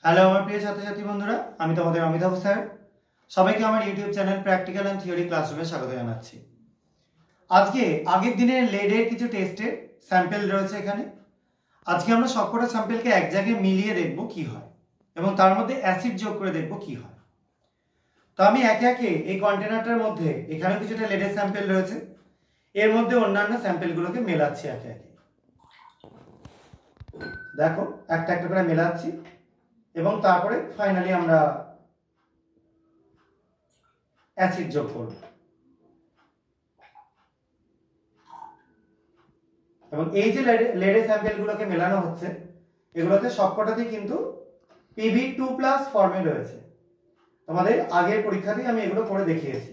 Hello আমার প্রিয় ছাত্রছাত্রী বন্ধুরা, আমি তোমাদের অমিতাভ স্যার। সবাইকে আমার YouTube channel practical and theory ক্লাসরুমে স্বাগত জানাচ্ছি। আজকে আগের দিনের লেডের কিছু টেস্টের স্যাম্পল রয়েছে এখানে। আজকে আমরা সবকটা স্যাম্পলকে এক জায়গায় মিলিয়ে দেখব কি হয় এবং তার মধ্যে অ্যাসিড যোগ করে দেখব কি হয়। তো আমি একে একে এই কন্টেনারটার মধ্যে এখানে কিছুটা লেডের স্যাম্পল রয়েছে, এর মধ্যে অন্যান্য স্যাম্পলগুলোকে মেলাচ্ছি একে একে। দেখো একটা একটা করে মেলাচ্ছি এবং তারপরে ফাইনালি আমরা অ্যাসিড যোগ করব। এবং এই যে লেডের স্যাম্পলগুলোকে মেলানো হচ্ছে, এগুলোতে সবকটাতেই কিন্তু Pb2+ ফর্মে রয়েছে। তোমাদের আগের পরীক্ষাতেই আমি এগুলো করে দেখিয়েছি।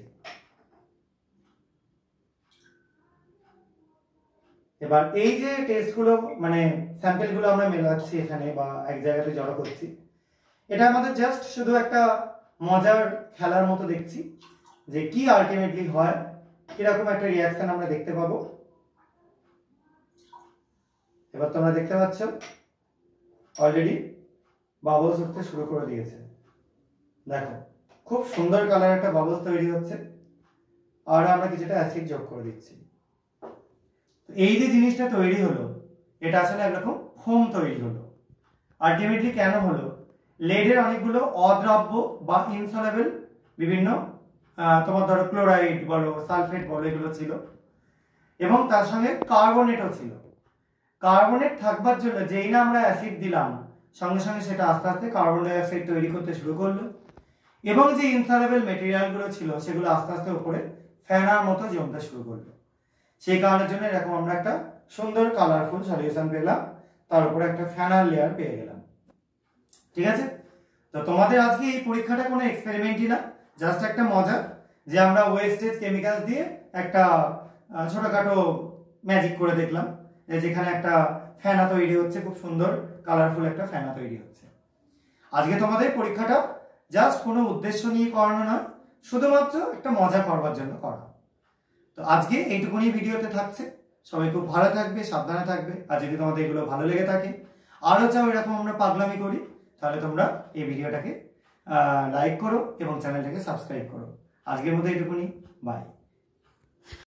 এবার এই যে টেস্টগুলো মানে স্যাম্পলগুলো আমরা মেলাচ্ছি এখানে বা এক জায়গাতে জড়ো করছি, এটা আমাদের জাস্ট শুধু একটা মজার খেলার মতো দেখছি যে কি আলটিমেটলি হয়, কিরকম একটা রিয়াকশন আমরা দেখতে পাবো। এবার তোমরা দেখতে পাচ্ছ অলরেডি বাবলস উঠতে শুরু করে দিয়েছে। দেখো খুব সুন্দর কালার একটা বাবলস তৈরি হচ্ছে, আর আমরা কিছুটা অ্যাসিড যোগ করে দিচ্ছি। এই যে জিনিসটা তৈরি হলো, এটা আসলে একরকম ফোম তৈরি হলো। আলটিমেটলি কেন হলো? লেডের অনেকগুলো অদ্রাব্য বা ইনসলেবল বিভিন্ন তোমার ধরো ক্লোরাইড বলো, সালফেট বলো, এগুলো ছিল এবং তার সঙ্গে কার্বনেটও ছিল। কার্বনেট থাকবার জন্য যেই না আমরা অ্যাসিড দিলাম, সঙ্গে সঙ্গে সেটা আস্তে আস্তে কার্বন ডাই অক্সাইড তৈরি করতে শুরু করলো এবং যে ইনসলেবল মেটেরিয়ালগুলো ছিল সেগুলো আস্তে আস্তে উপরে ফেনার মতো জমতে শুরু করলো। সেই কারণের জন্য এরকম আমরা একটা সুন্দর কালারফুল সলিউশন পেলাম, তার উপরে একটা ফেনার লেয়ার পেয়ে গেলাম। ঠিক আছে? তো তোমাদের আজকে এই পরীক্ষাটা কোনো এক্সপেরিমেন্টই না, জাস্ট একটা মজা যে আমরা ওয়েস্টেজ কেমিক্যাল দিয়ে একটা ছোটখাটো ম্যাজিক করে দেখলাম, যেখানে একটা ফেনা তৈরি হচ্ছে, খুব সুন্দর কালারফুল একটা ফেনা তৈরি হচ্ছে। আজকে তোমাদের পরীক্ষাটা জাস্ট কোনো উদ্দেশ্য নিয়ে করানো নয়, শুধুমাত্র একটা মজা করবার জন্য করা। তো আজকে এইটুকুনি ভিডিওতে থাকছে। সবাই খুব ভালো থাকবে, সাবধানে থাকবে। আর যদি তোমাদের এগুলো ভালো লেগে থাকে, আরও চাও এরকম আমরা পাগলামি করি, তাহলে তোমরা এই ভিডিওটাকে লাইক করো এবং চ্যানেলটাকে সাবস্ক্রাইব করো। আজকের মতো এইটুকুনি, বাই।